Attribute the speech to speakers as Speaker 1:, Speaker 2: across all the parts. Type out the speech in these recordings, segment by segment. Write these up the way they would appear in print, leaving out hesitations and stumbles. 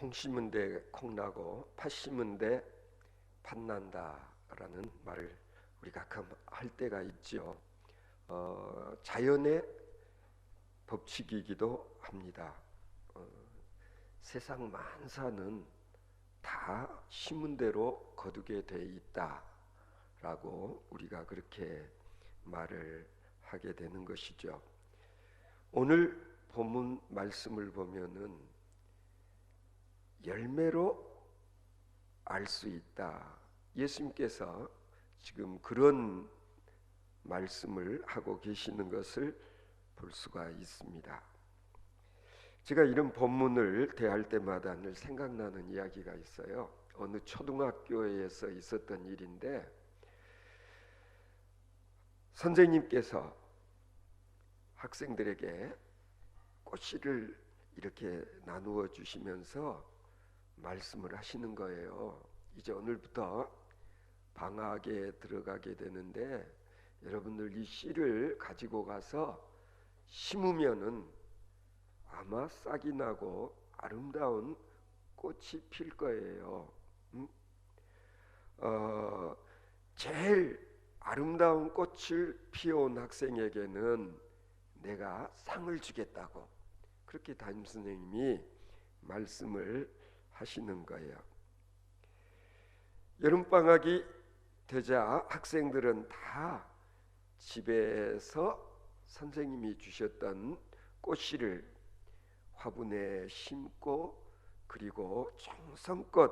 Speaker 1: 콩 심은 데 콩나고 팥 심은 데 팥난다라는 말을 우리 가끔 할 때가 있죠. 자연의 법칙이기도 합니다. 어, 세상 만사는 다 심은 대로 거두게 돼 있다라고 우리가 그렇게 말을 하게 되는 것이죠. 오늘 본문 말씀을 보면은 열매로 알 수 있다. 예수님께서 지금 그런 말씀을 하고 계시는 것을 볼 수가 있습니다. 제가 이런 본문을 대할 때마다 늘 생각나는 이야기가 있어요. 어느 초등학교에서 있었던 일인데 선생님께서 학생들에게 꽃씨를 이렇게 나누어 주시면서 말씀을 하시는 거예요. 이제 오늘부터 방학에 들어가게 되는데 여러분들 이 씨를 가지고 가서 심으면은 아마 싹이 나고 아름다운 꽃이 필 거예요. 제일 아름다운 꽃을 피워온 학생에게는 내가 상을 주겠다고 그렇게 담임선생님이 말씀을 하시는 거예요. 여름방학이 되자 학생들은 다 집에서 선생님이 주셨던 꽃씨를 화분에 심고 그리고 정성껏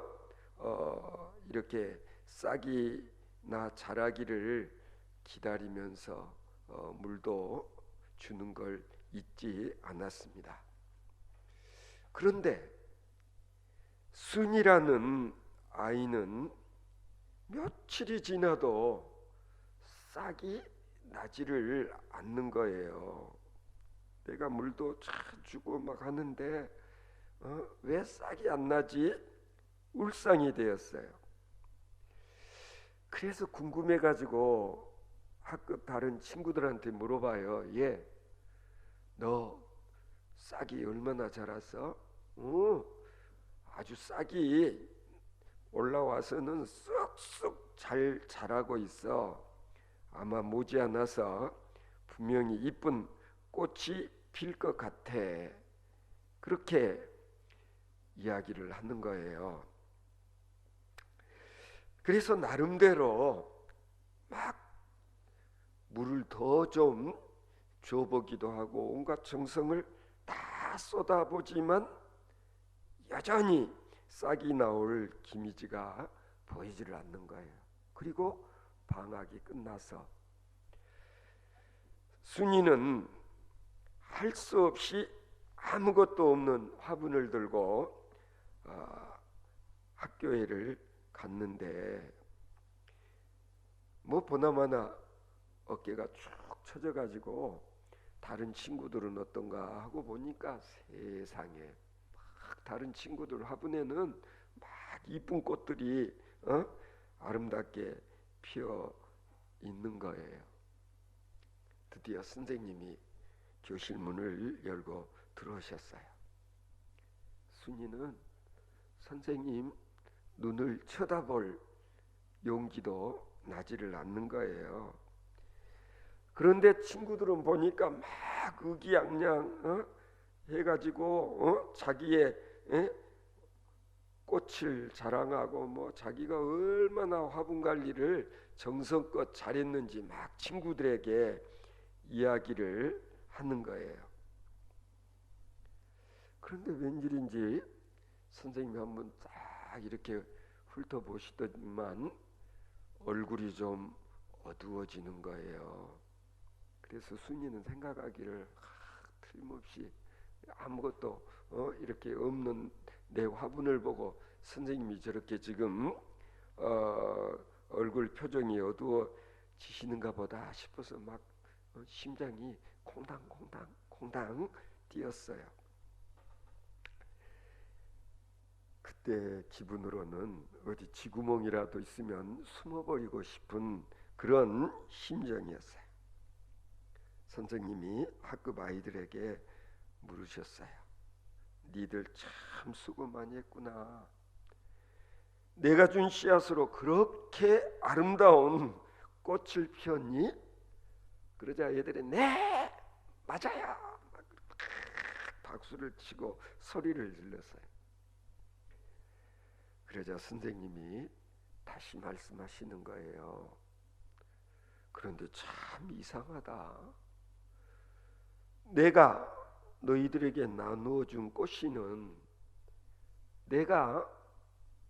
Speaker 1: 이렇게 싹이 나 자라기를 기다리면서 물도 주는 걸 잊지 않았습니다. 그런데 순이라는 아이는 며칠이 지나도 싹이 나지를 않는 거예요. 내가 물도 잘 주고 막 하는데 왜 싹이 안 나지? 울상이 되었어요. 그래서 궁금해가지고 학급 다른 친구들한테 물어봐요. 얘, 너 싹이 얼마나 자랐어? 아주 싹이 올라와서는 쑥쑥 잘 자라고 있어. 아마 머지않아서 분명히 이쁜 꽃이 필 것 같아. 그렇게 이야기를 하는 거예요. 그래서 나름대로 막 물을 더 좀 줘보기도 하고 온갖 정성을 다 쏟아보지만 여전히 싹이 나올 기미지가 보이지를 않는 거예요. 그리고 방학이 끝나서 순이는 할 수 없이 아무것도 없는 화분을 들고 학교에를 갔는데 뭐 보나마나 어깨가 축 처져가지고 다른 친구들은 어떤가 하고 보니까 세상에 막 다른 친구들 화분에는 막 이쁜 꽃들이 아름답게 피어 있는 거예요. 드디어 선생님이 교실 문을 열고 들어오셨어요. 순이는 선생님 눈을 쳐다볼 용기도 나지를 않는 거예요. 그런데 친구들은 보니까 막 의기양양 해가지고 자기의 꽃을 자랑하고 뭐 자기가 얼마나 화분 관리를 정성껏 잘했는지 막 친구들에게 이야기를 하는 거예요. 그런데 웬일인지 선생님이 한번 딱 이렇게 훑어보시더니만 얼굴이 좀 어두워지는 거예요. 그래서 순이는 생각하기를 틀림없이 아무것도 이렇게 없는 내 화분을 보고 선생님이 저렇게 지금 얼굴 표정이 어두워지시는가 보다 싶어서 막 심장이 콩당콩당 뛰었어요. 그때 기분으로는 어디 쥐구멍이라도 있으면 숨어버리고 싶은 그런 심정이었어요. 선생님이 학급 아이들에게 물으셨어요. 니들 참 수고 많이 했구나. 내가 준 씨앗으로 그렇게 아름다운 꽃을 피웠니? 그러자 얘들이 네 맞아요 막 박수를 치고 소리를 질렀어요. 그러자 선생님이 다시 말씀하시는 거예요. 그런데 참 이상하다. 내가 너희들에게 나누어 준 꽃씨는 내가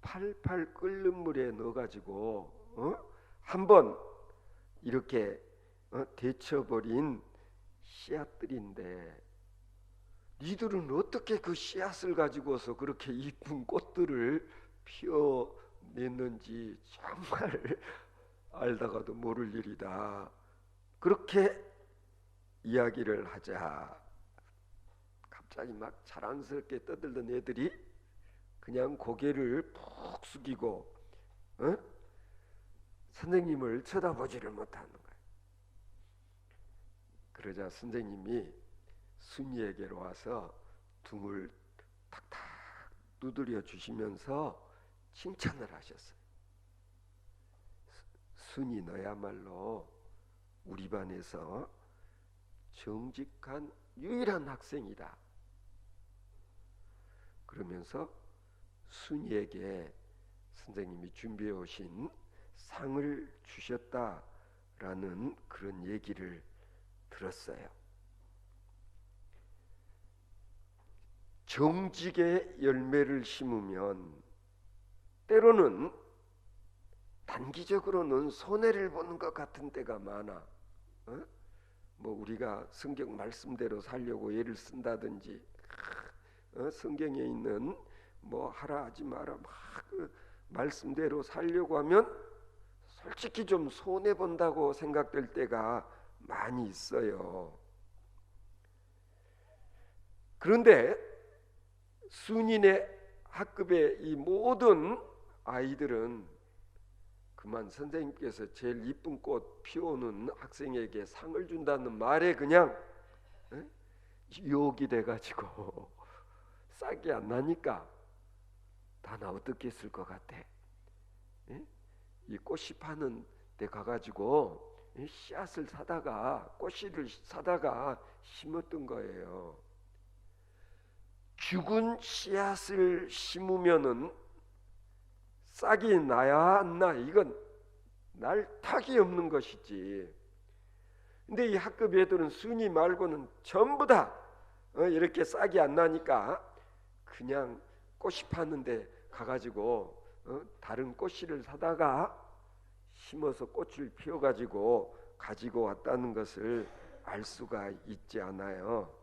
Speaker 1: 팔팔 끓는 물에 넣어가지고 한번 이렇게 데쳐버린 씨앗들인데 니들은 어떻게 그 씨앗을 가지고서 그렇게 이쁜 꽃들을 피워냈는지 정말 알다가도 모를 일이다. 그렇게 이야기를 하자 갑자기 막 자랑스럽게 떠들던 애들이 그냥 고개를 푹 숙이고 선생님을 쳐다보지를 못하는 거예요. 그러자 선생님이 순이에게로 와서 등을 탁탁 두드려 주시면서 칭찬을 하셨어요. 순이 너야말로 우리 반에서 정직한 유일한 학생이다. 그러면서 순이에게 선생님이 준비해 오신 상을 주셨다라는 그런 얘기를 들었어요. 정직의 열매를 심으면 때로는 단기적으로는 손해를 보는 것 같은 때가 많아. 뭐 우리가 성경 말씀대로 살려고 애를 쓴다든지 성경에 있는 뭐 하라 하지 마라 막 말씀대로 살려고 하면 솔직히 좀 손해 본다고 생각될 때가 많이 있어요. 그런데 순인의 학급의 이 모든 아이들은 그만 선생님께서 제일 이쁜 꽃 피우는 학생에게 상을 준다는 말에 그냥 유혹이 돼가지고 싹이 안 나니까 다 나 어떻게 했을 것 같아? 이 꽃이 파는 데 가가지고 씨앗을 사다가 꽃씨를 사다가 심었던 거예요. 죽은 씨앗을 심으면은 싹이 나야 안 나? 이건 날 탁이 없는 것이지. 근데 이 학급 애들은 순이 말고는 전부 다 이렇게 싹이 안 나니까 그냥 꽃이 파는데 가가지고 다른 꽃씨를 사다가 심어서 꽃을 피워가지고 가지고 왔다는 것을 알 수가 있지 않아요.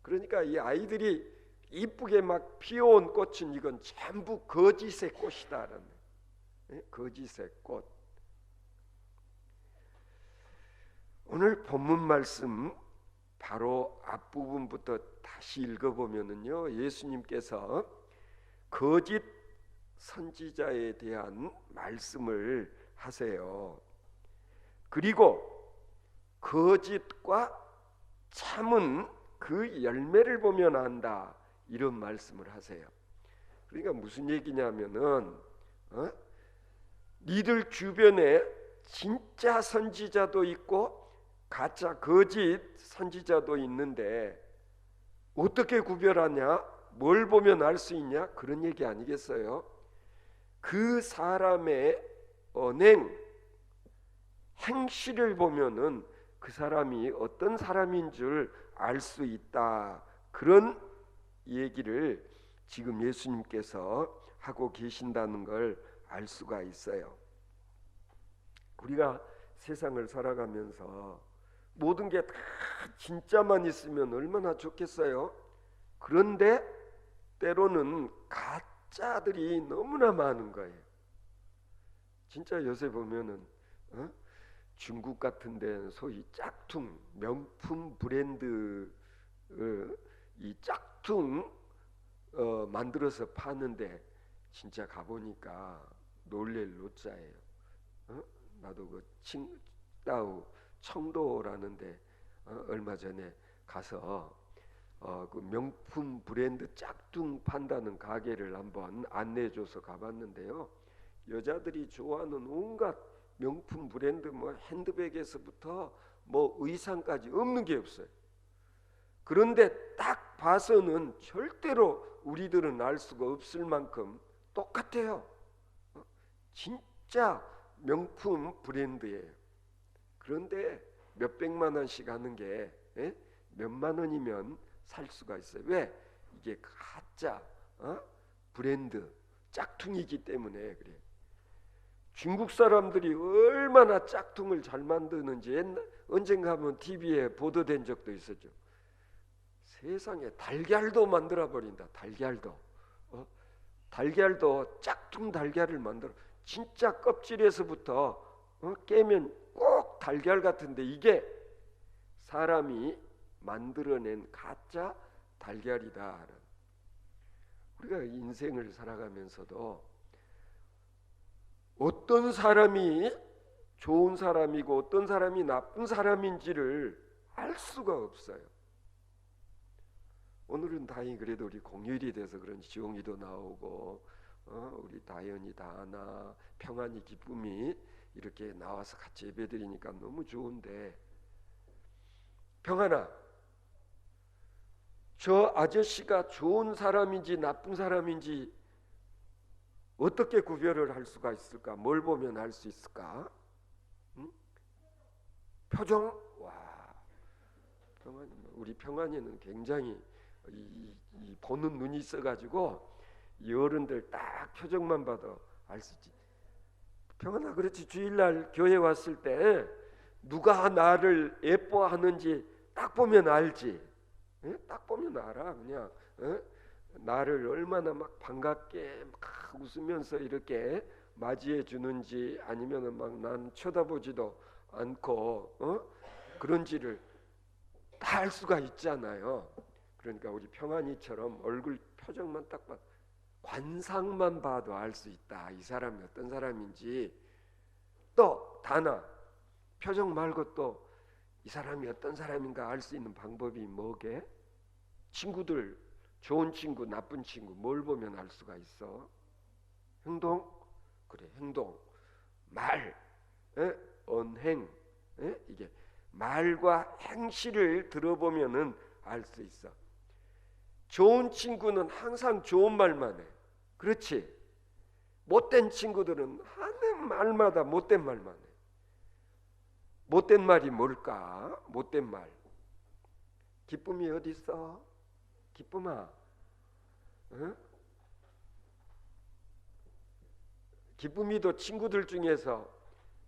Speaker 1: 그러니까 이 아이들이 이쁘게 막 피워온 꽃은 이건 전부 거짓의 꽃이다라는 거짓의 꽃. 오늘 본문 말씀 바로 앞부분부터 다시 읽어보면은요, 예수님께서 거짓 선지자에 대한 말씀을 하세요. 그리고 거짓과 참은 그 열매를 보면 안다, 이런 말씀을 하세요. 그러니까 무슨 얘기냐면은 니들 주변에 진짜 선지자도 있고 가짜 거짓 선지자도 있는데 어떻게 구별하냐? 뭘 보면 알 수 있냐? 그런 얘기 아니겠어요? 그 사람의 언행, 행실을 보면은 그 사람이 어떤 사람인 줄 알 수 있다. 그런 얘기를 지금 예수님께서 하고 계신다는 걸 알 수가 있어요. 우리가 세상을 살아가면서 모든 게 다 진짜만 있으면 얼마나 좋겠어요. 그런데 때로는 가짜들이 너무나 많은 거예요. 진짜 요새 보면은 중국 같은 데는 소위 짝퉁 명품 브랜드 이 짝퉁 만들어서 파는데 진짜 가보니까 놀랄 노자예요. 나도 그 칭다오 청도라는데 얼마 전에 가서 그 명품 브랜드 짝퉁 판다는 가게를 한번 안내해줘서 가봤는데요. 여자들이 좋아하는 온갖 명품 브랜드 뭐 핸드백에서부터 뭐 의상까지 없는 게 없어요. 그런데 딱 봐서는 절대로 우리들은 알 수가 없을 만큼 똑같아요. 진짜 명품 브랜드예요. 그런데 몇백만 원씩 하는 게 몇만 원이면 살 수가 있어요. 왜? 이게 가짜 브랜드 짝퉁이기 때문에 그래. 중국 사람들이 얼마나 짝퉁을 잘 만드는지 언젠가 한번 TV에 보도된 적도 있었죠. 세상에 달걀도 만들어 버린다. 달걀도 짝퉁 달걀을 만들어. 진짜 껍질에서부터 깨면 꼭 달걀 같은데 이게 사람이 만들어낸 가짜 달걀이다. 우리가 인생을 살아가면서도 어떤 사람이 좋은 사람이고 어떤 사람이 나쁜 사람인지를 알 수가 없어요. 오늘은 다행히 그래도 우리 공휴일이 돼서 그런지 지용이도 나오고 우리 다현이 다하나 평안이 기쁨이 이렇게 나와서 같이 예배드리니까 너무 좋은데, 평안아, 저 아저씨가 좋은 사람인지 나쁜 사람인지 어떻게 구별을 할 수가 있을까? 뭘 보면 알 수 있을까? 응? 표정? 와, 우리 평안이는 굉장히 이 보는 눈이 있어가지고 이 어른들 딱 표정만 봐도 알 수 있지. 평안아, 그렇지. 주일날 교회 왔을 때 누가 나를 예뻐하는지 딱 보면 알지. 딱 보면 알아. 그냥 나를 얼마나 막 반갑게 막 웃으면서 이렇게 맞이해 주는지, 아니면은 막 난 쳐다보지도 않고 그런지를 다 알 수가 있잖아요. 그러니까 우리 평안이처럼 얼굴 표정만 딱 봐, 관상만 봐도 알 수 있다. 이 사람이 어떤 사람인지. 또 다나 표정 말고 또 이 사람이 어떤 사람인가 알 수 있는 방법이 뭐게? 친구들, 좋은 친구, 나쁜 친구 뭘 보면 알 수가 있어? 행동? 그래, 행동. 말, 언행, 이게 말과 행실을 들어보면은 알 수 있어. 좋은 친구는 항상 좋은 말만 해. 그렇지? 못된 친구들은 하는 말마다 못된 말만 해. 못된 말이 뭘까? 못된 말. 기쁨이 어디 있어? 기쁨아, 기쁨이도 친구들 중에서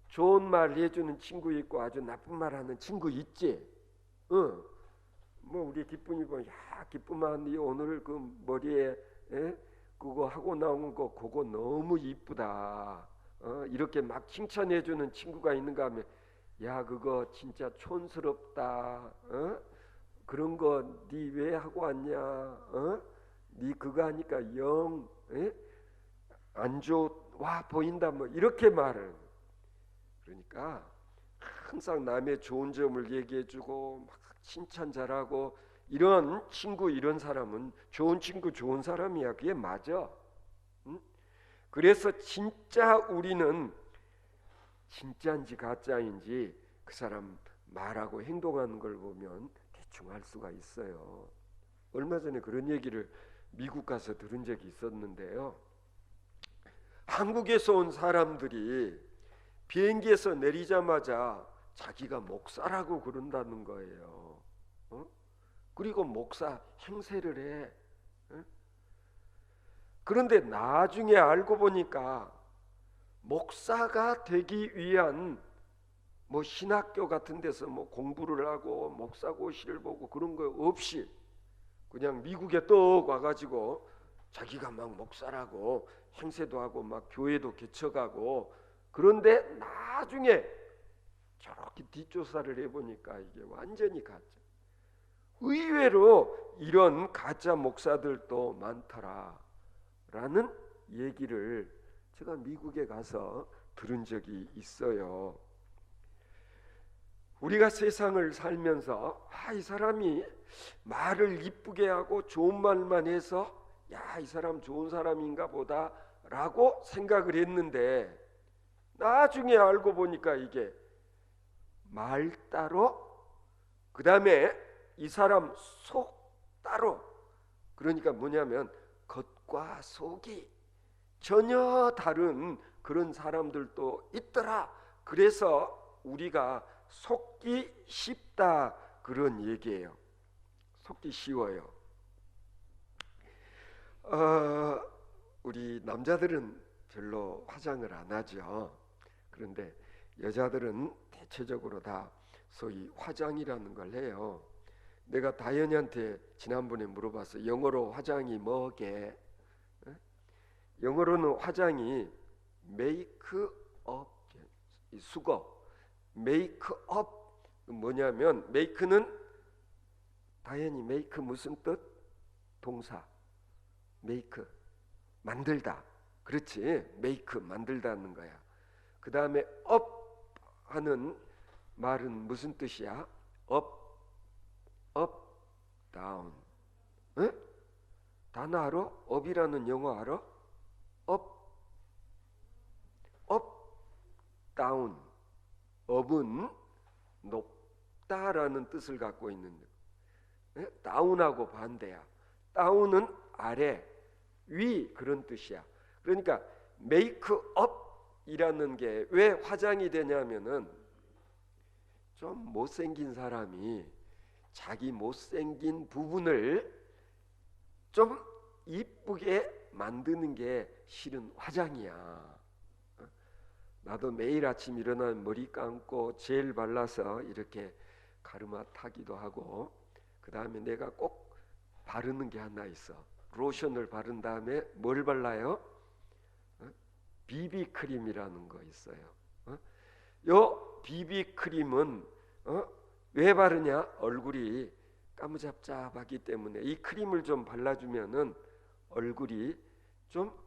Speaker 1: 좋은 말 해주는 친구 있고 아주 나쁜 말 하는 친구 있지? 뭐 우리 기쁨이 보면, 야, 기쁨아, 니 오늘 그 머리에 그거 하고 나온 거 그거 너무 이쁘다. 이렇게 막 칭찬해주는 친구가 있는가 하면, 야, 그거 진짜 촌스럽다. 그런 거 니 왜 하고 왔냐? 니 그거 하니까 영 안 좋아 보인다. 뭐 이렇게 말을. 그러니까 항상 남의 좋은 점을 얘기해주고 막 칭찬 잘하고 이런 친구, 이런 사람은 좋은 친구, 좋은 사람이야. 그게 맞아. 그래서 진짜 우리는 진짜인지 가짜인지 그 사람 말하고 행동하는 걸 보면 대충 알 수가 있어요. 얼마 전에 그런 얘기를 미국 가서 들은 적이 있었는데요. 한국에서 온 사람들이 비행기에서 내리자마자 자기가 목사라고 그런다는 거예요. 그리고 목사 행세를 해. 그런데 나중에 알고 보니까 목사가 되기 위한 뭐 신학교 같은 데서 뭐 공부를 하고 목사고시를 보고 그런 거 없이 그냥 미국에 떡 와가지고 자기가 막 목사라고 행세도 하고 막 교회도 개척하고, 그런데 나중에 저렇게 뒷조사를 해보니까 이게 완전히 가짜. 의외로 이런 가짜 목사들도 많더라라는 얘기를 제가 미국에 가서 들은 적이 있어요. 우리가 세상을 살면서 이 사람이 말을 이쁘게 하고 좋은 말만 해서 야, 이 사람 좋은 사람인가 보다라고 생각을 했는데 나중에 알고 보니까 이게 말 따로, 그 다음에 이 사람 속 따로. 그러니까 뭐냐면 겉과 속이 전혀 다른 그런 사람들도 있더라. 그래서 우리가 속기 쉽다, 그런 얘기예요. 속기 쉬워요. 우리 남자들은 별로 화장을 안 하죠. 그런데 여자들은 대체적으로 다 소위 화장이라는 걸 해요. 내가 다현이한테 지난번에 물어봤어. 영어로 화장이 뭐게? 영어로는 화장이 메이크업, 수거. 메이크업 뭐냐면, 메이크는 다현이 메이크 무슨 뜻? 동사. 메이크 만들다. 그렇지. 메이크 만들다는 거야. 그 다음에 업 하는 말은 무슨 뜻이야? 업, 다운. 응? 단어 알아? 업이라는 영어 알아? 업, 다운. 업은 높다라는 뜻을 갖고 있는데, 다운하고 반대야. 다운은 아래, 위, 그런 뜻이야. 그러니까 메이크업이라는 게 왜 화장이 되냐면은, 좀 못생긴 사람이 자기 못생긴 부분을 좀 이쁘게 만드는 게 실은 화장이야. 나도 매일 아침 일어나면 머리 감고 젤 발라서 이렇게 가르마 타기도 하고, 그 다음에 내가 꼭 바르는 게 하나 있어. 로션을 바른 다음에 뭘 발라요? 비비 크림이라는 거 있어요. 요 비비 크림은 왜 바르냐? 얼굴이 까무잡잡하기 때문에 이 크림을 좀 발라주면은 얼굴이 좀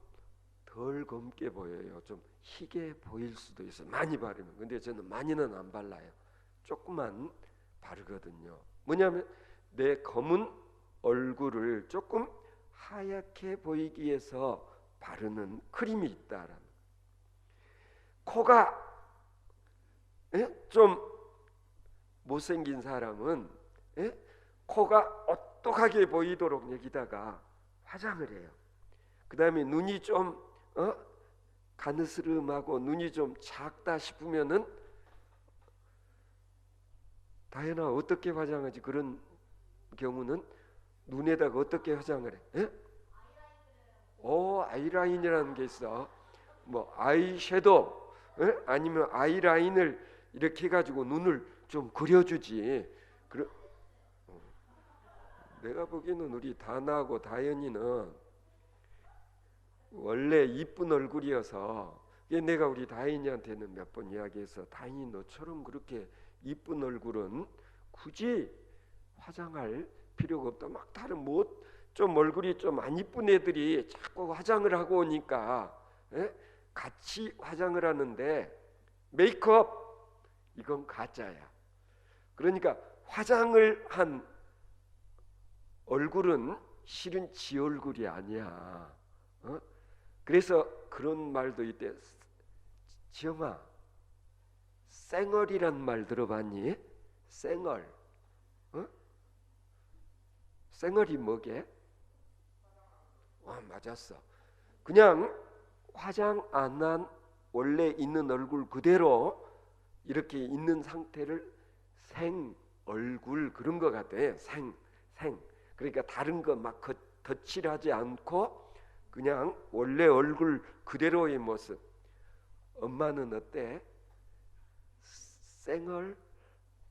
Speaker 1: 덜 검게 보여요. 좀 희게 보일 수도 있어, 많이 바르면. 근데 저는 많이는 안 발라요. 조금만 바르거든요. 뭐냐면 내 검은 얼굴을 조금 하얗게 보이기 위해서 바르는 크림이 있다라는. 코가 좀 못생긴 사람은 코가 오똑하게 보이도록 여기다가 화장을 해요. 그 다음에 눈이 좀 가느스름하고 눈이 좀 작다 싶으면은, 다현아 어떻게 화장하지? 그런 경우는 눈에다가 어떻게 화장을 해? 아이라인이라는 게 있어. 뭐 아이섀도우, 아니면 아이라인을 이렇게 해가지고 눈을 좀 그려주지. 내가 보기에는 우리 다나하고 다현이는 원래 이쁜 얼굴이어서, 내가 우리 다인이한테는 몇 번 이야기해서, 다인이 너처럼 그렇게 이쁜 얼굴은 굳이 화장할 필요가 없다. 막 다른 좀 얼굴이 좀 안 이쁜 애들이 자꾸 화장을 하고 오니까 같이 화장을 하는데, 메이크업 이건 가짜야. 그러니까 화장을 한 얼굴은 실은 지 얼굴이 아니야. 그래서 그런 말도 있대. 지영아, 쌩얼이란 말 들어봤니? 쌩얼. 쌩얼이 뭐게? 맞았어. 그냥 화장 안 한 원래 있는 얼굴 그대로 이렇게 있는 상태를 생얼굴, 그런 거 같아. 생. 그러니까 다른 거 막 덧칠하지 않고 그냥 원래 얼굴 그대로의 모습. 엄마는 어때? 쌩얼?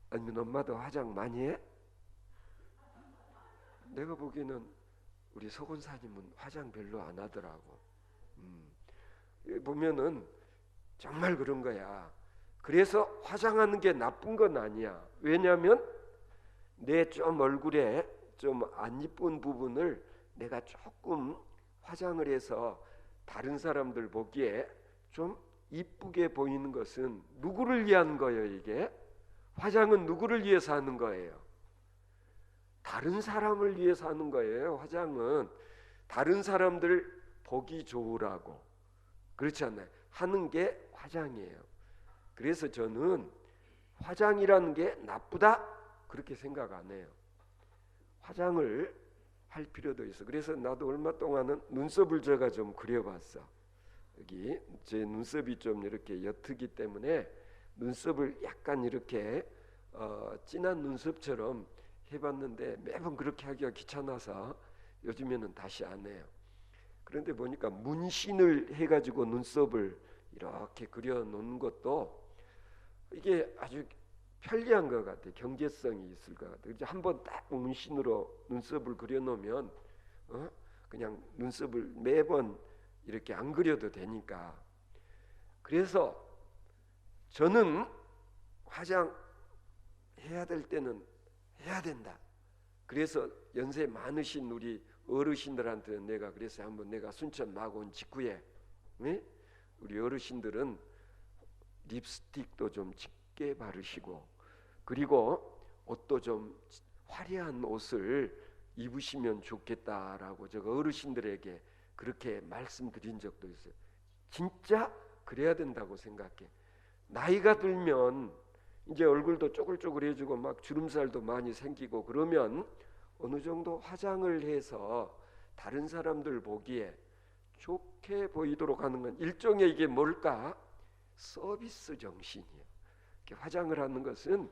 Speaker 1: 아니면 엄마도 화장 많이 해? 내가 보기에는 우리 서건사님은 화장 별로 안 하더라고. 보면은 정말 그런 거야. 그래서 화장하는 게 나쁜 건 아니야. 왜냐하면 내 좀 얼굴에 좀 안 이쁜 부분을 내가 조금 화장을 해서 다른 사람들 보기에 좀 이쁘게 보이는 것은 누구를 위한 거예요? 이게 화장은 누구를 위해서 하는 거예요? 다른 사람을 위해서 하는 거예요. 화장은 다른 사람들 보기 좋으라고, 그렇지 않나요? 하는 게 화장이에요. 그래서 저는 화장이라는 게 나쁘다 그렇게 생각 안 해요. 화장을 할 필요도 있어. 그래서 나도 얼마 동안은 눈썹을 제가 좀 그려봤어. 여기 제 눈썹이 좀 이렇게 옅기 때문에 눈썹을 약간 이렇게 진한 눈썹처럼 해봤는데 매번 그렇게 하기가 귀찮아서 요즘에는 다시 안 해요. 그런데 보니까 문신을 해가지고 눈썹을 이렇게 그려놓는 것도 이게 아주 편리한 것 같아요. 경제성이 있을 것 같아요. 한번 딱 문신으로 눈썹을 그려놓으면 그냥 눈썹을 매번 이렇게 안 그려도 되니까. 그래서 저는 화장 해야 될 때는 해야 된다. 그래서 연세 많으신 우리 어르신들한테 내가 그래서 한번 내가 순천 막 온 직후에 우리 어르신들은 립스틱도 좀 짙게 바르시고 그리고 옷도 좀 화려한 옷을 입으시면 좋겠다라고 제가 어르신들에게 그렇게 말씀드린 적도 있어요. 진짜 그래야 된다고 생각해. 나이가 들면 이제 얼굴도 쪼글쪼글해지고 막 주름살도 많이 생기고 그러면 어느 정도 화장을 해서 다른 사람들 보기에 좋게 보이도록 하는 건 일종의 이게 뭘까? 서비스 정신이에요. 화장을 하는 것은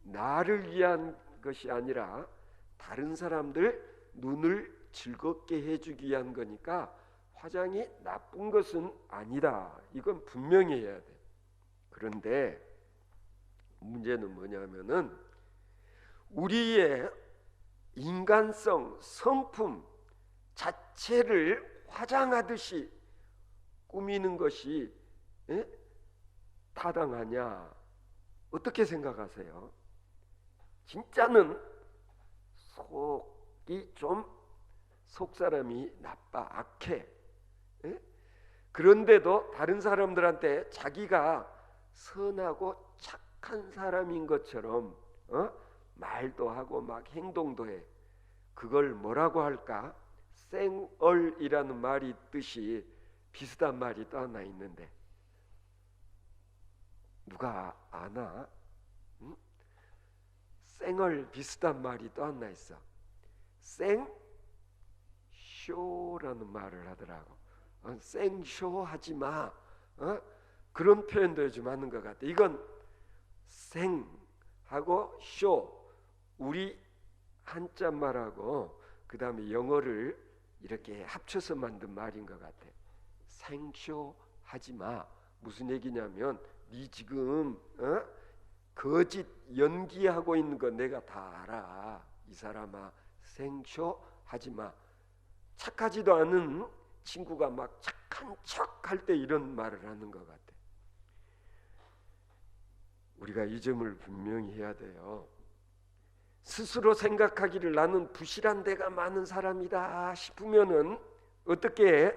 Speaker 1: 나를 위한 것이 아니라 다른 사람들 눈을 즐겁게 해주기 위한 거니까 화장이 나쁜 것은 아니다. 이건 분명히 해야 돼. 그런데 문제는 뭐냐면은 우리의 인간성, 성품 자체를 화장하듯이 꾸미는 것이 타당하냐? 어떻게 생각하세요? 진짜는 속이 좀 속사람이 나빠, 악해. 그런데도 다른 사람들한테 자기가 선하고 착한 사람인 것처럼 말도 하고 막 행동도 해. 그걸 뭐라고 할까? 쌩얼이라는 말이 뜻이 비슷한 말이 또 하나 있는데 누가 아나? 쌩얼 비슷한 말이 또 하나 있어. 쌩쇼라는 말을 하더라고. 쌩쇼 하지 마. 그런 표현도 요즘 하는 것 같아. 이건 생하고 쇼 우리 한자 말하고 그 다음에 영어를 이렇게 합쳐서 만든 말인 것 같아. 생쇼 하지 마. 무슨 얘기냐면 네 지금 거짓 연기하고 있는 거 내가 다 알아. 이 사람아 생쇼 하지 마. 착하지도 않은 친구가 막 착한 척 할 때 이런 말을 하는 것 같아. 우리가 이 점을 분명히 해야 돼요. 스스로 생각하기를 나는 부실한 데가 많은 사람이다 싶으면은 어떻게 해?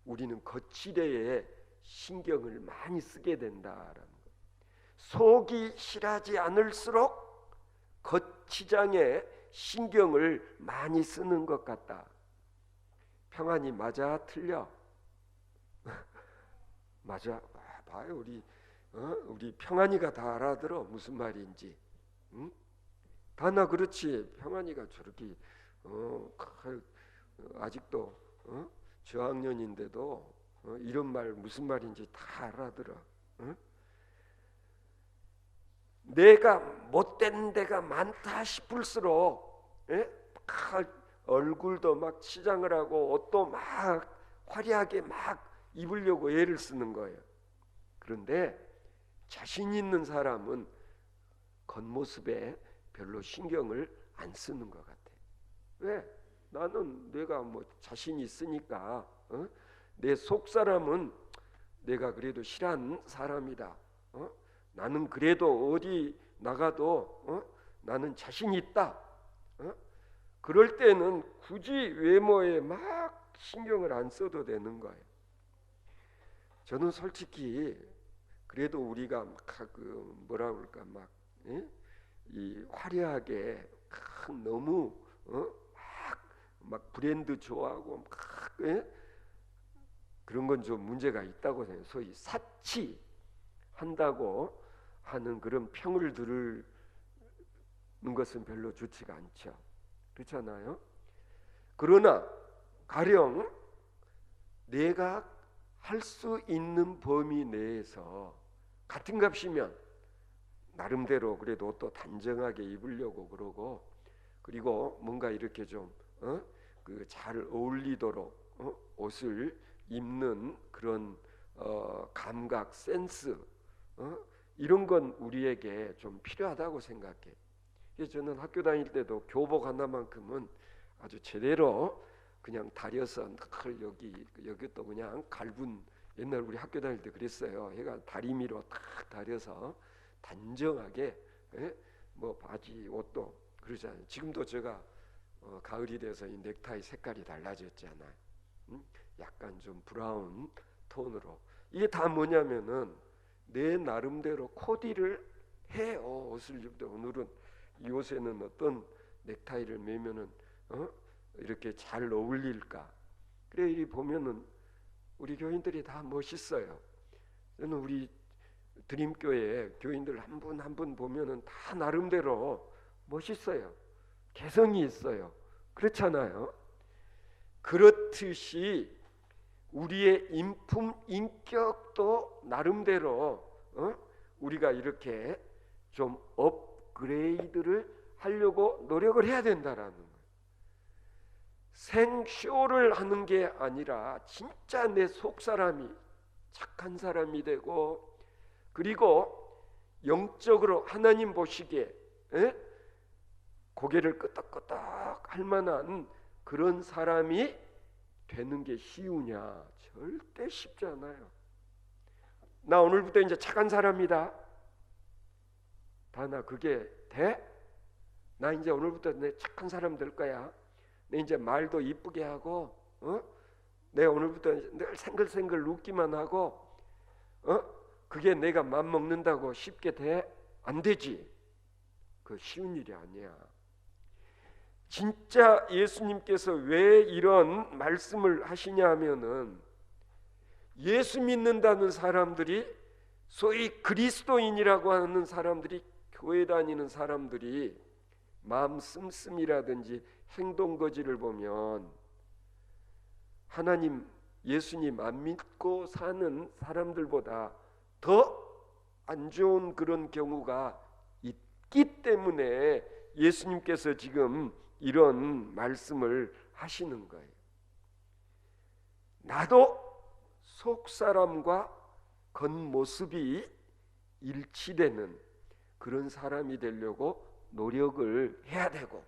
Speaker 1: 우리는 거칠애에 신경을 많이 쓰게 된다라는 거. 속이 실하지 않을수록 겉치장에 신경을 많이 쓰는 것 같다. 평안이 맞아 틀려? 맞아. 봐요 우리 평안이가 다 알아들어 무슨 말인지. 응? 다나 그렇지. 평안이가 저렇게 아직도 저학년인데도 이런 말 무슨 말인지 다 알아들어. 내가 못된 데가 많다 싶을수록 얼굴도 막 치장을 하고 옷도 막 화려하게 막 입으려고 애를 쓰는 거예요. 그런데 자신 있는 사람은 겉모습에 별로 신경을 안 쓰는 것 같아. 왜? 나는 내가 뭐 자신 있으니까 내 속 사람은 내가 그래도 실한 사람이다. 나는 그래도 어디 나가도 나는 자신 있다. 그럴 때는 굳이 외모에 막 신경을 안 써도 되는 거예요. 저는 솔직히 그래도 우리가 막 뭐라 그럴까 막 이 화려하게 너무 막 브랜드 좋아하고 그런 건 좀 문제가 있다고 생각해요. 소위 사치한다고 하는 그런 평을 들을 것은 별로 좋지가 않죠. 그렇잖아요. 그러나 가령 내가 할 수 있는 범위 내에서 같은 값이면 나름대로 그래도 옷도 단정하게 입으려고 그러고, 그리고 뭔가 이렇게 좀 잘 어울리도록 옷을 입는 그런 감각, 센스, 이런 건 우리에게 좀 필요하다고 생각해. 그래서 저는 학교 다닐 때도 교복 하나만큼은 아주 제대로 그냥 다려서 여기 또 그냥 갈분, 옛날 우리 학교 다닐 때 그랬어요. 해가 다리미로 탁 다려서 단정하게, 뭐 바지 옷도 그러잖아요. 지금도 제가 가을이 돼서 이 넥타이 색깔이 달라졌잖아요. 약간 좀 브라운 톤으로. 이게 다 뭐냐면은 내 나름대로 코디를 해요. 옷을 입을 때 오늘은 이 옷에는 어떤 넥타이를 매면은 이렇게 잘 어울릴까. 그래 이 보면은 우리 교인들이 다 멋있어요. 저는 우리 드림교회 교인들 한 분 한 분 보면은 다 나름대로 멋있어요. 개성이 있어요. 그렇잖아요. 그렇듯이 우리의 인품, 인격도 나름대로 우리가 이렇게 좀 업그레이드를 하려고 노력을 해야 된다라는 거예요. 생쇼를 하는 게 아니라 진짜 내 속사람이 착한 사람이 되고, 그리고 영적으로 하나님 보시기에 고개를 끄덕끄덕 할 만한 그런 사람이 되는 게 쉬우냐? 절대 쉽지 않아요. 나 오늘부터 이제 착한 사람이다. 다나 그게 돼? 나 이제 오늘부터 내 착한 사람 될 거야. 내 이제 말도 이쁘게 하고, 내 오늘부터 늘 생글생글 웃기만 하고, 그게 내가 맘 먹는다고 쉽게 돼? 안 되지. 그 쉬운 일이 아니야. 진짜 예수님께서 왜 이런 말씀을 하시냐 하면은, 예수 믿는다는 사람들이, 소위 그리스도인이라고 하는 사람들이, 교회 다니는 사람들이 마음 씀씀이라든지 행동 거지를 보면 하나님, 예수님 안 믿고 사는 사람들보다 더 안 좋은 그런 경우가 있기 때문에 예수님께서 지금 이런 말씀을 하시는 거예요. 나도 속사람과 겉모습이 일치되는 그런 사람이 되려고 노력을 해야 되고,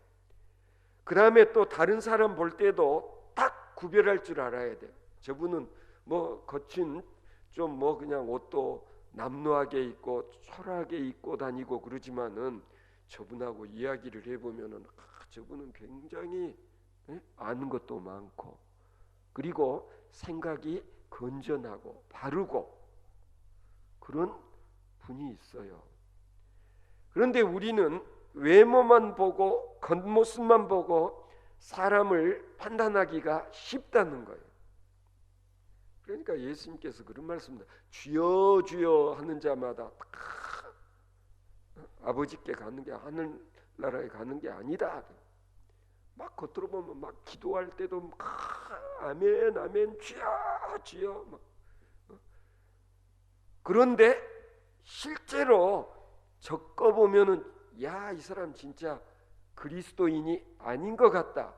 Speaker 1: 그 다음에 또 다른 사람 볼 때도 딱 구별할 줄 알아야 돼요. 저분은 뭐 겉은 좀 뭐 그냥 옷도 남루하게 입고 초라하게 입고 다니고 그러지만은 저분하고 이야기를 해보면은 저분은 굉장히 아는 것도 많고, 그리고 생각이 건전하고 바르고 그런 분이 있어요. 그런데 우리는 외모만 보고 겉모습만 보고 사람을 판단하기가 쉽다는 거예요. 그러니까 예수님께서 그런 말씀을, 주여 주여 하는 자마다 아버지께 가는 게, 하늘나라에 가는 게 아니다. 막 겉으로 보면 막 기도할 때도 막 아멘 아멘 주여 주여 막. 그런데 실제로 적어보면은 야, 이 사람 진짜 그리스도인이 아닌 것 같다.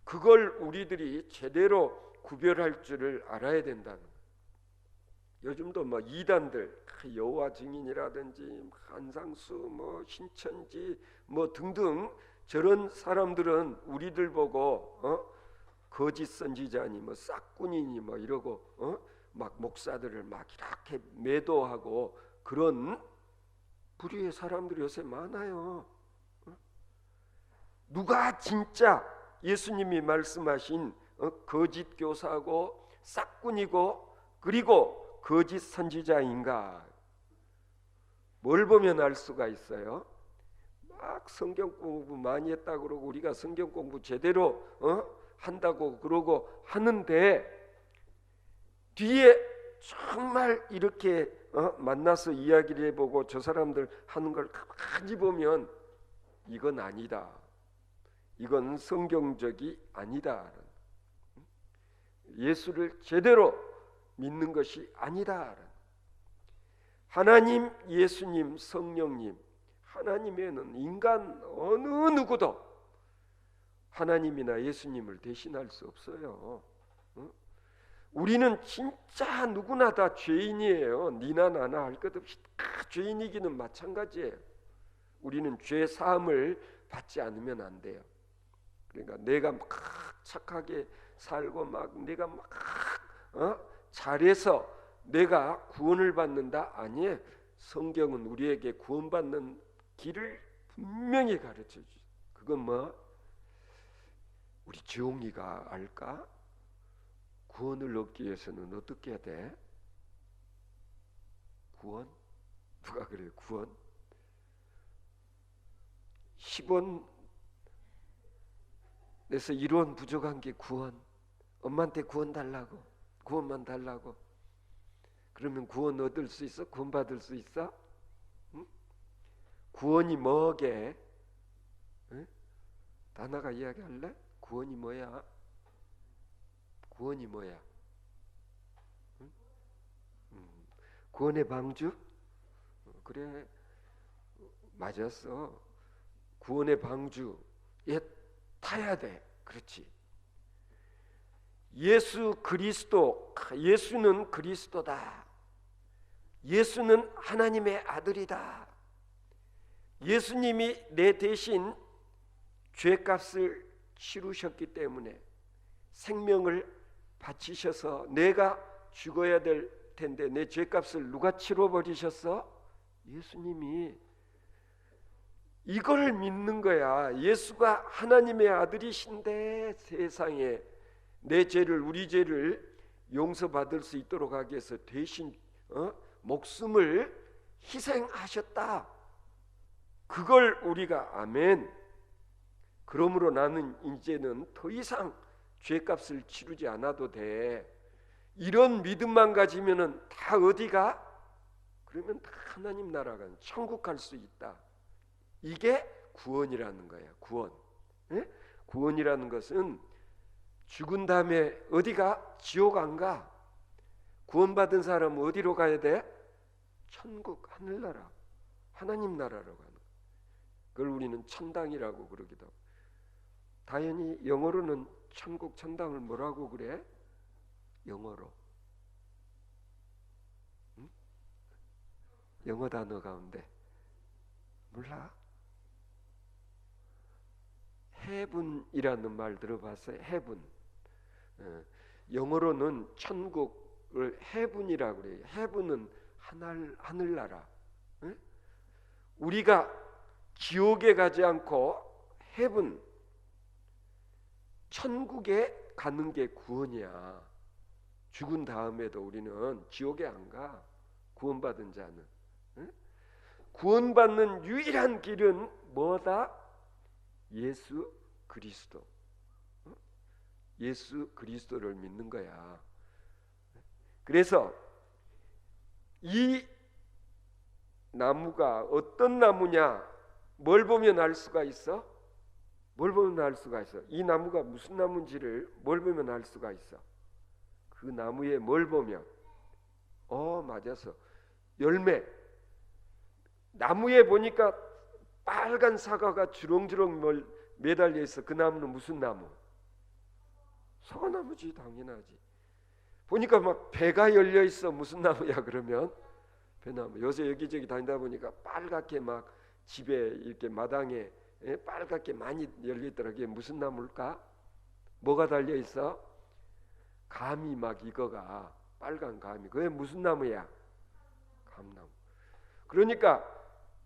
Speaker 1: 그걸 우리들이 제대로 구별할 줄을 알아야 된다는 거예요. 요즘도 뭐 이단들, 여호와 증인이라든지 한상수, 뭐 신천지, 뭐 등등 저런 사람들은 우리들 보고 거짓 선지자니 뭐 싹군이니 뭐 이러고 막 목사들을 막 이렇게 매도하고 그런 부류의 사람들이 요새 많아요. 누가 진짜 예수님이 말씀하신 거짓 교사고 싹군이고 그리고 거짓 선지자인가? 뭘 보면 알 수가 있어요? 막 성경 공부 많이 했다고 그러고 우리가 성경 공부 제대로 한다고 그러고 하는데 뒤에 정말 이렇게 만나서 이야기를 해보고 저 사람들 하는 걸 가만히 보면 이건 아니다. 이건 성경적이 아니다. 예수를 제대로 믿는 것이 아니다. 하나님, 예수님, 성령님, 하나님에는 인간 어느 누구도 하나님이나 예수님을 대신할 수 없어요. 우리는 진짜 누구나 다 죄인이에요. 니나 나나 할 것 없이 다 죄인이기는 마찬가지예요. 우리는 죄 사함을 받지 않으면 안 돼요. 그러니까 내가 막 착하게 살고 막 내가 막 잘해서 내가 구원을 받는다? 아니에요. 성경은 우리에게 구원받는 길을 분명히 가르쳐 주죠. 그건 뭐 우리 지용이가 알까? 구원을 얻기 위해서는 어떻게 해야 돼? 구원? 누가 그래요? 구원? 10원 내서 1원 부족한 게 구원. 엄마한테 구원 달라고. 구원만 달라고. 그러면 구원 얻을 수 있어? 구원 받을 수 있어? 응? 구원이 뭐게? 응? 다나가 이야기할래? 구원이 뭐야? 구원이 뭐야? 응? 구원의 방주? 그래, 맞았어. 구원의 방주에 타야 돼. 그렇지. 예수 그리스도, 예수는 그리스도다. 예수는 하나님의 아들이다. 예수님이 내 대신 죄값을 치르셨기 때문에 생명을 바치셔서 내가 죽어야 될 텐데 내 죄값을 누가 치러버리셨어? 예수님이. 이걸 믿는 거야. 예수가 하나님의 아들이신데 세상에 내 죄를, 우리 죄를 용서받을 수 있도록 하기 위해서 대신 목숨을 희생하셨다. 그걸 우리가 아멘. 그러므로 나는 이제는 더 이상 죄값을 치르지 않아도 돼. 이런 믿음만 가지면은 다 어디가? 그러면 다 하나님 나라가 천국 갈 수 있다. 이게 구원이라는 거야. 구원. 예? 구원이라는 것은 죽은 다음에 어디가? 지옥 안 가. 구원받은 사람은 어디로 가야 돼? 천국, 하늘나라, 하나님 나라로 가는 거야. 그걸 우리는 천당이라고 그러기도 하고. 당연히 영어로는 천국, 천당을 뭐라고 그래? 영어로. 응? 영어 단어 가운데 몰라? heaven이라는 말 들어봤어요? heaven. 영어로는 천국을 heaven이라고 그래요. heaven은 하늘나라. 우리가 지옥에 가지 않고 heaven, 천국에 가는 게 구원이야. 죽은 다음에도 우리는 지옥에 안 가. 구원받은 자는. 구원받는 유일한 길은 뭐다? 예수 그리스도. 예수 그리스도를 믿는 거야. 그래서 이 나무가 어떤 나무냐? 뭘 보면 알 수가 있어? 뭘 보면 알 수가 있어? 이 나무가 무슨 나무인지를 뭘 보면 알 수가 있어? 그 나무에 뭘 보면? 맞았어. 열매. 나무에 보니까 빨간 사과가 주렁주렁 매달려 있어. 그 나무는 무슨 나무? 사과나무지, 당연하지. 보니까 막 배가 열려 있어. 무슨 나무야 그러면? 배나무. 요새 여기저기 다니다 보니까 빨갛게 막 집에 이렇게 마당에 빨갛게 많이 열려 있더라. 그게 무슨 나무일까? 뭐가 달려 있어? 감이 막 익어가. 빨간 감이. 그게 무슨 나무야? 감나무. 그러니까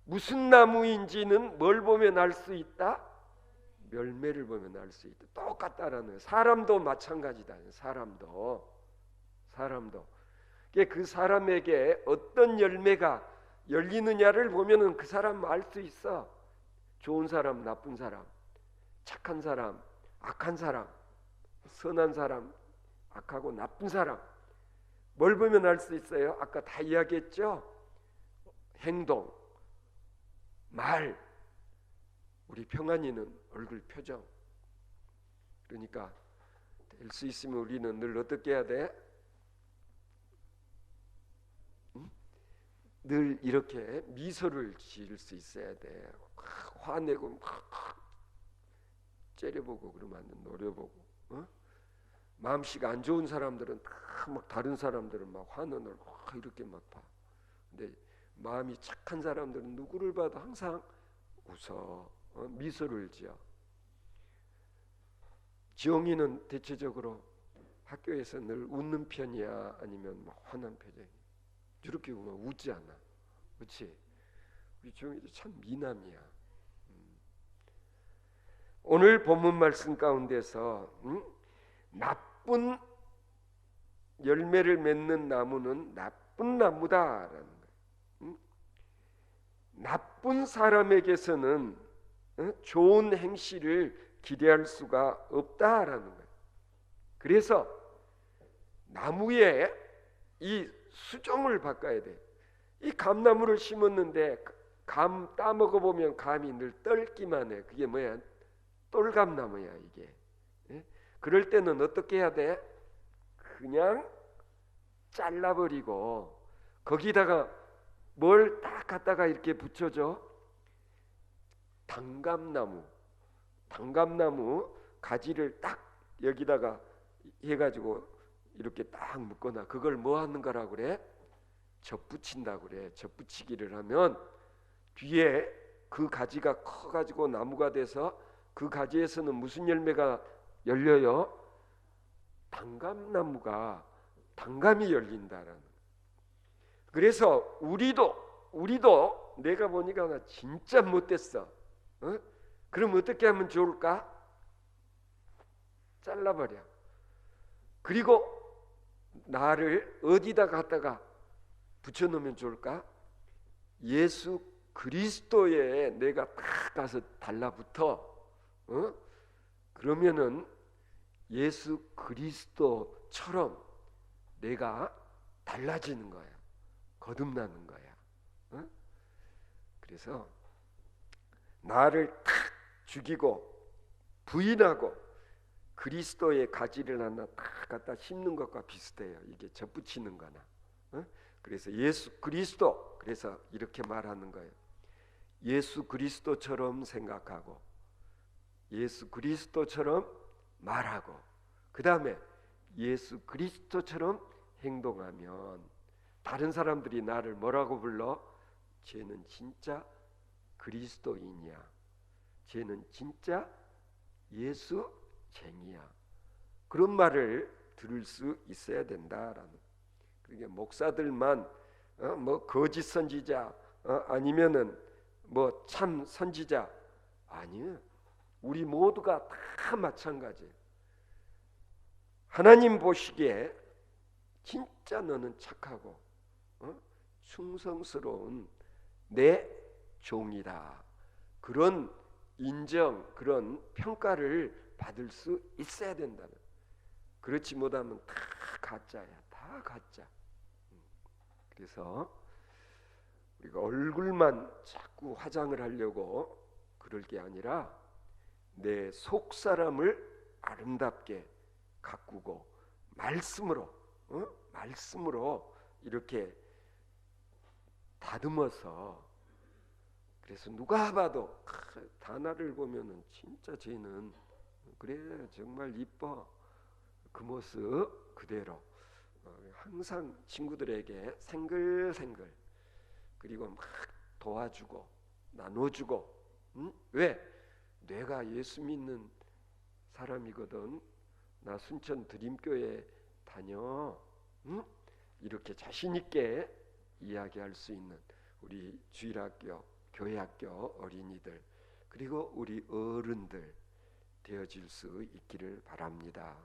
Speaker 1: 무슨 나무인지는 뭘 보면 알 수 있다? 열매를 보면 알 수 있다. 똑같다라는 거예요. 사람도 마찬가지다. 사람도. 그 사람에게 어떤 열매가 열리느냐를 보면은 그 사람 알 수 있어. 좋은 사람, 나쁜 사람, 착한 사람, 악한 사람, 선한 사람, 악하고 나쁜 사람. 뭘 보면 알 수 있어요? 아까 다 이야기했죠? 행동, 말, 우리 평안이는 얼굴 표정. 그러니까 될 수 있으면 우리는 늘 어떻게 해야 돼? 늘 이렇게 미소를 지을 수 있어야 돼. 화내고 막 째려보고 그러면 안 돼. 노려보고. 마음씨가 안 좋은 사람들은 막 다른 사람들은 막 화는 걸 이렇게 막 봐. 근데 마음이 착한 사람들은 누구를 봐도 항상 웃어. 미소를 지어. 지영이는 대체적으로 학교에서 늘 웃는 편이야? 아니면 막 화난 표정이? 이렇게 보면 웃지 않아. 그렇지? 우리 지영이도 참 미남이야. 오늘 본문 말씀 가운데서 나쁜 열매를 맺는 나무는 나쁜 나무다라는 거예요. 나쁜 사람에게서는 좋은 행실을 기대할 수가 없다라는 거예요. 그래서 나무에 이 수종을 바꿔야 돼. 이 감나무를 심었는데 감 따먹어 보면 감이 늘 떨기만 해. 그게 뭐야? 똘감나무야 이게. 그럴 때는 어떻게 해야 돼? 그냥 잘라버리고 거기다가 뭘 딱 갖다가 이렇게 붙여줘? 단감나무 가지를 딱 여기다가 해가지고 이렇게 딱 묶거나 그걸 뭐 하는 거라고 그래? 접붙인다고 그래. 접붙이기를 하면 뒤에 그 가지가 커가지고 나무가 돼서 그 가지에서는 무슨 열매가 열려요? 단감나무가 단감이 열린다라는. 그래서 우리도 내가 보니까 나 진짜 못됐어. 그럼 어떻게 하면 좋을까? 잘라버려. 그리고 나를 어디다 갖다가 붙여놓으면 좋을까? 예수 그리스도에 내가 딱 가서 달라붙어. 그러면은 예수 그리스도처럼 내가 달라지는 거야. 거듭나는 거야. 그래서 나를 탁 죽이고 부인하고 그리스도의 가지를 하나 딱 갖다 심는 것과 비슷해요. 이게 접붙이는 거나. 그래서 예수 그리스도, 그래서 이렇게 말하는 거예요. 예수 그리스도처럼 생각하고 예수 그리스도처럼 말하고 그 다음에 예수 그리스도처럼 행동하면 다른 사람들이 나를 뭐라고 불러? 쟤는 진짜 그리스도인이야. 쟤는 진짜 예수쟁이야. 그런 말을 들을 수 있어야 된다라는. 그러니까 목사들만 뭐 거짓 선지자 아니면은 뭐 참 선지자 아니에요. 우리 모두가 다 마찬가지예요. 하나님 보시기에 진짜 너는 착하고 충성스러운 내 종이다. 그런 인정, 그런 평가를 받을 수 있어야 된다는. 그렇지 못하면 다 가짜야. 다 가짜. 그래서 우리가 얼굴만 자꾸 화장을 하려고 그럴 게 아니라 내 속사람을 아름답게 가꾸고 말씀으로 이렇게 다듬어서, 그래서 누가 봐도 다나를 보면은 진짜 쟤는 그래 정말 이뻐, 그 모습 그대로 항상 친구들에게 생글생글, 그리고 막 도와주고 나눠주고. 왜? 내가 예수 믿는 사람이거든. 나 순천 드림교회 다녀. 이렇게 자신 있게 이야기할 수 있는 우리 주일학교, 교회학교 어린이들, 그리고 우리 어른들 되어질 수 있기를 바랍니다.